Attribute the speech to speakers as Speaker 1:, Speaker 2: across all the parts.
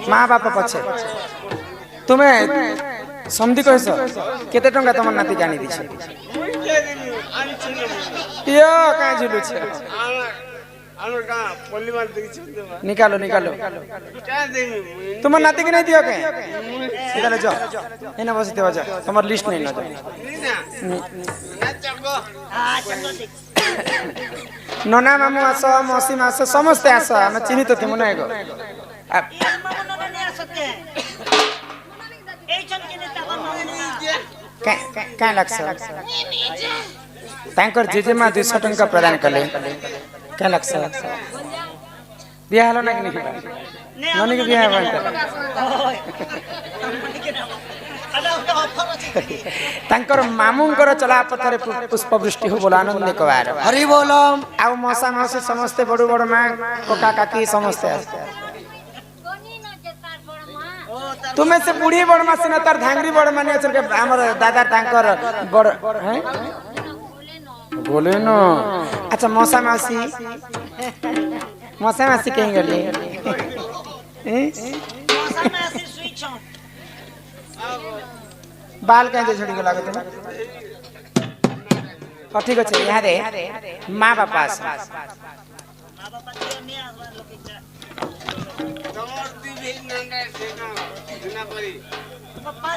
Speaker 1: माँ बाप पछे तुम्हें समझी कहस केते टंका तुम नाती जानी दी यो का झुलु छे निकालो निकालो तुम नाती के नहीं दियो के निकालो जो एना बसते हो जा तुम्हार लिस्ट नहीं न नोना मामू आस मौसी आस समस्ते आस हम चिन्हित थी मन एगो क्या लगस तांकर जेजेमा 200 टंका प्रदान कले क्या लगस बियाह हलो ना कि नहीं ननी के बियाह बन तांकर मामूंकर चला पथरे पुष्पवृष्टि हो बोला आनंद कवार
Speaker 2: हरि बोलम
Speaker 1: आ मौसा मौसी समस्ते बड़ू बड़ मां कोका काकी समस्ते तुम्हें से बुढ़ी बड़ मां से तार धांगरी बड़ माने अचल के हमर दादा तांकर बड़ हैं बोले न अच्छा मौसा मौसी कहीं गले
Speaker 3: मौसा मौसी सुई छौ
Speaker 1: बाल कहीं छोड़ी गला के तो ठीक আছে यहाँ दे माँ बापा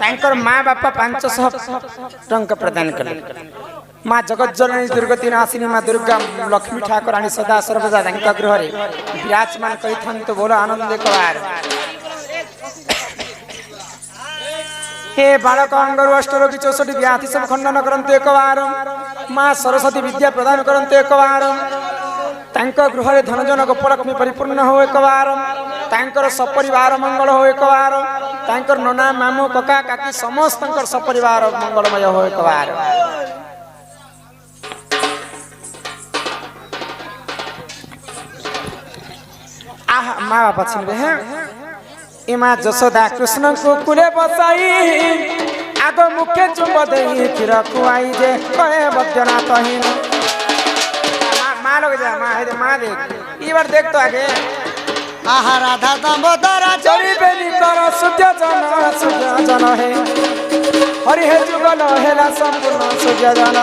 Speaker 1: तांकर माँ बापा 500 टंका प्रदान कले माँ जगत जननी दुर्गति नाशिनी माँ दुर्गा लक्ष्मी ठाकुराणी सदा सर्वदा तांका गृह रे विराजमान करिथन तो बोलो आनंद कवार हे बालक अंगरु अष्टरोगी 64 व्याधि सब खंडन करंतु एक बार माँ सरस्वती विद्या प्रदान करंतु एक बार तांकर गृह रे धन जन गोपलक्ष्मी परिपूर्ण हो एक बार तांकर सपरिवार मंगल हो एक बार तांकर नना मामू कका काकी समस्त सपरिवार मंगलमय हो एक बार आह माँ बापा छिनबे हैं इमा जसोदा कृष्ण को कुले बसाई आगो मुखे चुंब देई फिर खुआई जे कहे बद्यना तहीन माँ लोग जा माँ देख ई बार देख तो आगे
Speaker 2: आहा राधा दामोदरा
Speaker 1: चोरी बेली कर सूर्य जन हे हरि हे जुगल हेला संपूर्ण सूर्य जन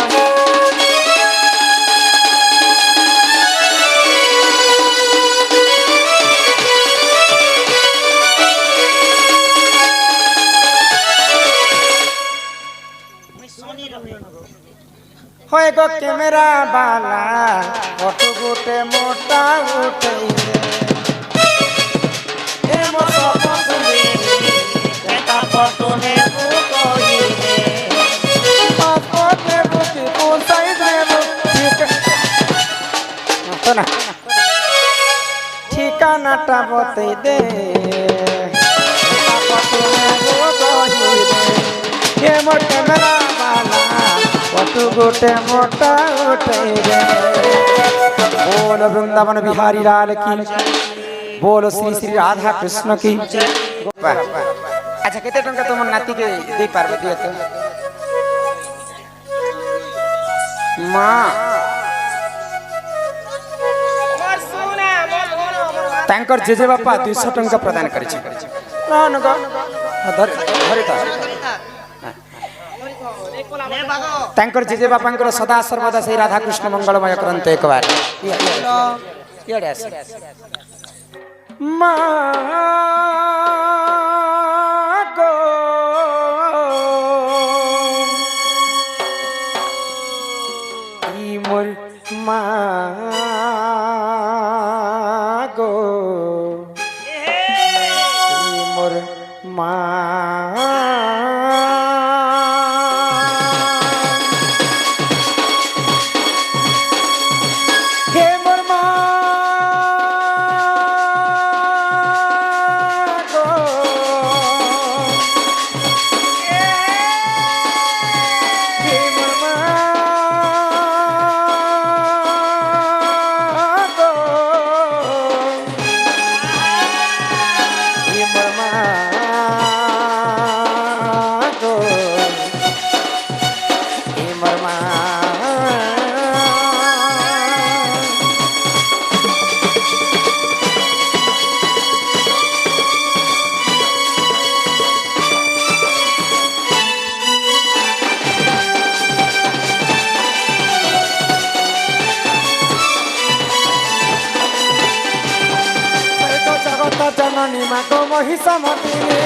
Speaker 1: होए गो कैमरा वाला फोटो गोटे मोटा उठे ए मोटा पसंदे एटा फोटो ने कोई दे पासपोर्ट ने बुकी को साइज में ठीक तो ना ठिकाना टा बते दे फोटो ने कोई दे ए मोटा कैमरा वाला फोटो गोटे मोटा उठे रे बोल वृंदावन बिहारी लाल की बोल श्री श्री राधा कृष्ण की अच्छा केते टंका तुम नाती के दे पारबे दिए तो मां तांकर जेजे बापा 200 टंका प्रदान करै छै न न धर धरिता तांकर जेजे बापांकर सदा सर्वदा से राधा कृष्ण मंगलमय करंत एक बार इडे आसे माँ गो ई मोर माँ गो ई मोर माँ জননী মা গো মহিষামতিনী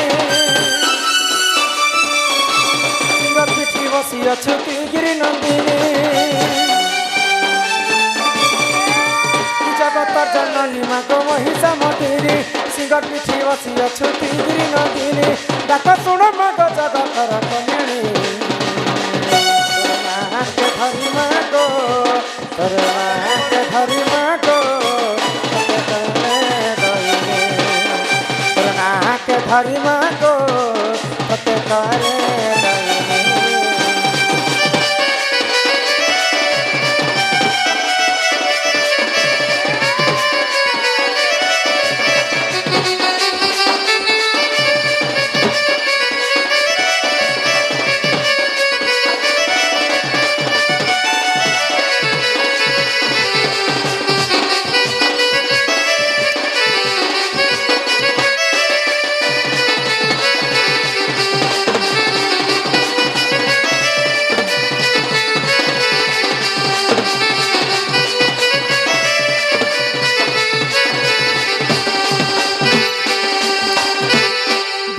Speaker 1: সিংহর পিঠি বসি অছুতি গিরি নন্দিনী জগতর জননী মা গো মহিষামতিনী সিংহর পিঠি বসি অছুতি গিরি নন্দিনী ডাক শুণ মা গো জগতর কল্যাণী মাকে ধরি মা গো তোর মাকে ধরি মা গো के धरी मागो तते करे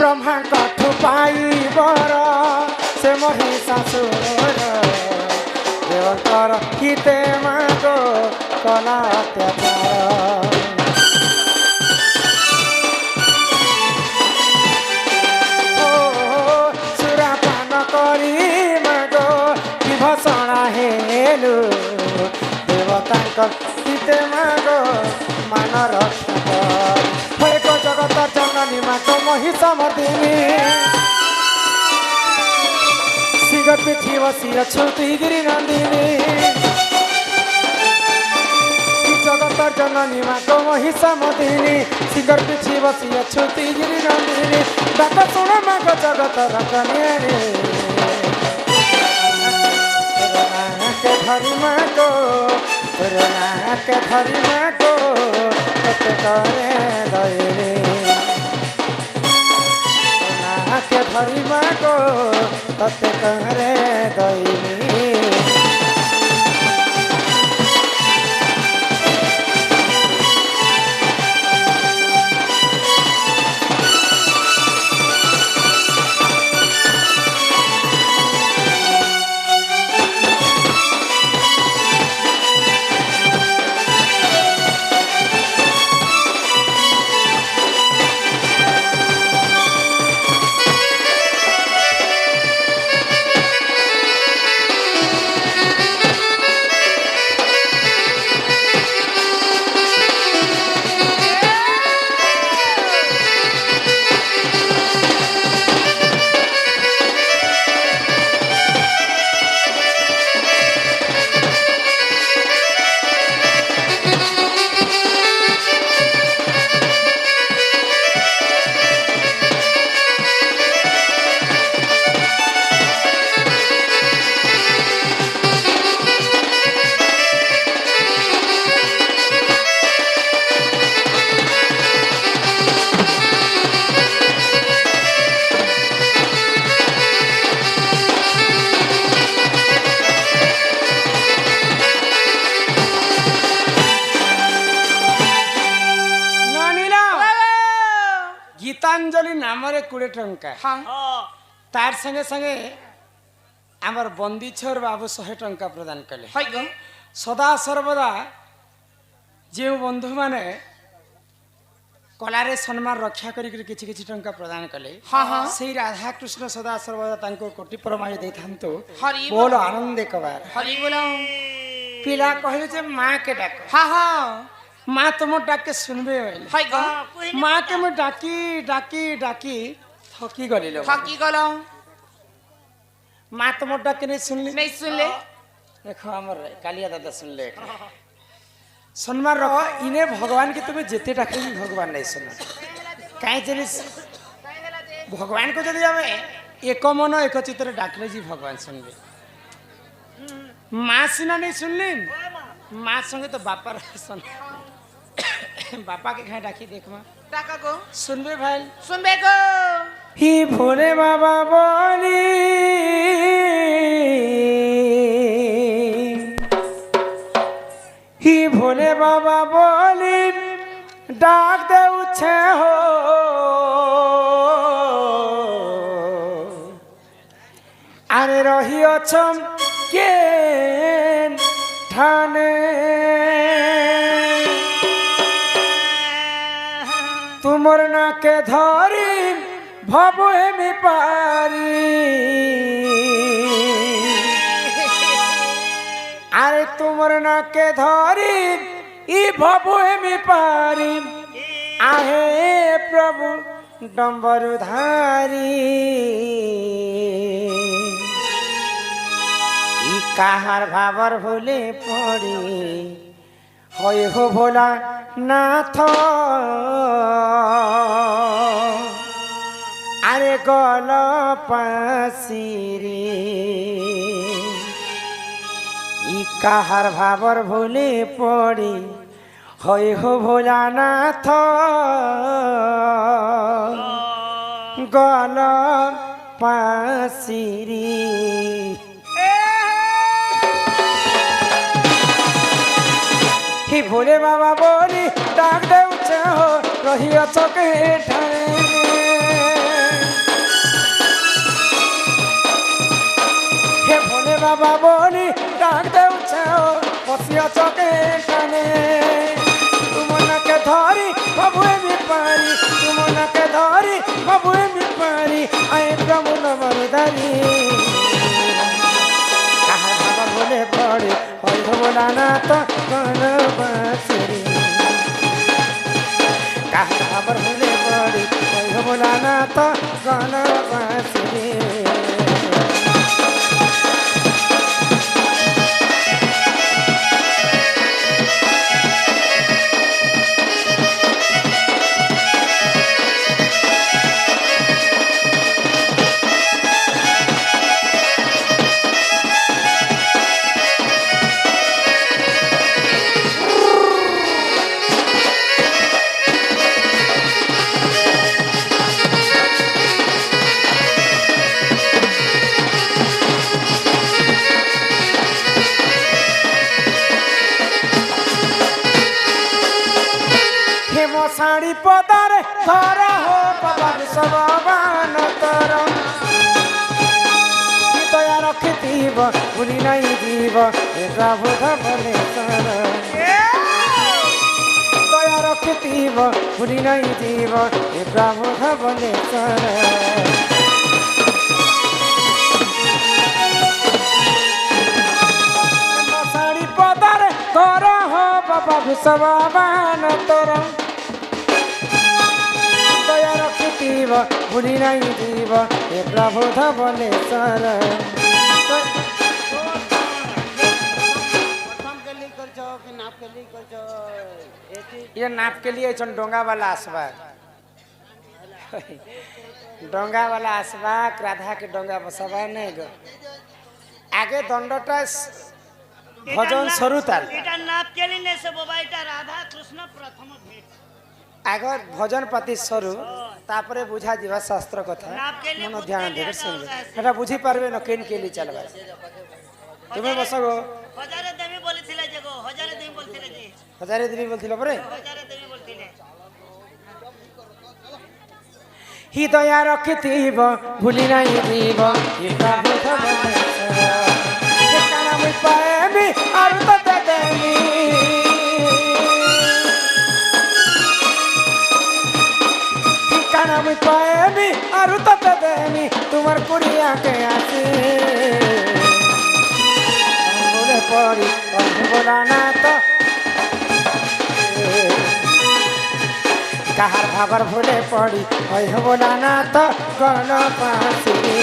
Speaker 1: ब्रह्मा कठु पाइबर से महिषासुर देवकर हिते मागो कला अत्याचार सुरापान करी मागो विभूषणा हेलु देवतांकर हिते मागो मान रक्षक एक जगत जननी मा गो महिषामर्दिनी सिंह पिठी बसी अछुति गिरी नंदिनी जगत जननी मा गो महिषामर्दिनी सिंह पिठी बसी अछुति गिरी नंदिनी डाक शुण मा गो जगत रकनियानी के धरी मा गो के धरी मा गो तते करे दयनी के धरी मा गो तते करे दयनी गीतांजलि नाम 20 टंका तार संगे संगे आमर बंदीछर बाबू 100 टंका प्रदान कले सदा सर्वदा जो बंधु माने कलारे सम्मान रक्षा करी किछि किछि टंका प्रदान कले से राधा कृष्ण सदा सर्वदा तांको कोटि परमाय दे थांतो बोल आनंद कबार
Speaker 4: हरि बोलो
Speaker 1: पिला कहले जे मां के डाक माँ तुम डाके सुनबे माँ के मैं डाकी डाकी डाकी थकी गली
Speaker 4: गलो
Speaker 1: माँ तुम डाके नहीं
Speaker 4: सुनले
Speaker 1: देखो हमर कालिया दादा सुनले सम्मान रखो इने भगवान के तुम्हें जेते डाके भी भगवान नहीं सुना कहीं जिनिस भगवान को जदि हमें एक मन एक चित्र डाकले जी भगवान सुनबे माँ सिना नहीं सुनली माँ संगे तो बापा सुन बापा के घर डाकी देख माँ
Speaker 4: डाका को
Speaker 1: सुनबे भाई
Speaker 4: सुनबे को
Speaker 1: ही भोले बाबा बोली ही भोले बाबा बोली ডাক দেউছে হো আরে রহিଅছ কে ঠানে তুমর নাকে ধরি ভব হেমি পারি আরে তুমর নাকে ধরি ই ভব হেমি পারি আহে প্রভু ডম্বরুধারী ই কাহার ভাবর ভুলে পড়ি হয় হো ভোলা নাথ আরে গল পাশিরে ই কাহার ভাবর ভুলে পড়ি হয় হো ভোলা নাথ গল পাশিরে হি ভোলে বাবা বলি ডাক দেউছে হো রহিଅছ কে ঠানে হে ভোলে বাবা বলি ডাক দেউছে হো বসিଅছ কে ঠানে তুমনাকে ধরি বাবু এমি পারি তুমনাকে ধরি বাবু এমি পারি আয়ে প্রভু নবরদারি কাহার বাবা বলে পড়ে হয় ভোলা নাথ গণ বাঁশিরে কাহার বাবার বলে পড়ে হয় ভোলা নাথ গণ বাঁশিরে শাড়ি পদারে ধর হো বাবা বিশ্ববান তর দয়া রখিথিব ভুলি নাই দিব এ প্রভু ধবলে তর দয়া রখিথিব ভুলি নাই দিব এ প্রভু ধবলে তর শাড়ি পদারে ধর হো বাবা বিশ্ববান তর দয়া রখিথিব ভুলি নাই দিব এ প্রভু ধবলে সর ये नाप के लिए छन डोंगा वाला आसबा डोंगा वाला आसबा राधा के डोंगा बसबा नहीं गो आगे दंडटा भजन शुरू ताल
Speaker 3: এটা নাপ কেলি নে সে বাবা এটা রাধা কৃষ্ণ প্রথম ভেট
Speaker 1: आगे भजन पाती शुरू तापरे बुझा जीवा शास्त्र कथा
Speaker 3: नाप के लिए
Speaker 1: मन ध्यान
Speaker 3: बुद्धि
Speaker 1: दे
Speaker 3: ले
Speaker 1: सुन
Speaker 3: तो
Speaker 1: एटा बुझी पारबे न केन के लिए चलबा তুমি বসগো
Speaker 3: হজারে দেবী বলিছিলে যে গো হজারে দেবী বলছিলে যে
Speaker 1: हजारे दिन बोलथिला परे
Speaker 3: হজারে দেবী বলছিলে
Speaker 1: हृदय रखिथिब भूली नहीं दीब ये प्रभु धबले सर काना मुई पाएबी और तो देमी काना मुई पाएबी और तो देमी तुम्हार कुड़िया के आसी बोले पड़ी और बोला ना तो কাহার ভাবার ভুলে পড়ি ওই হবো না তো গণ পাশিরে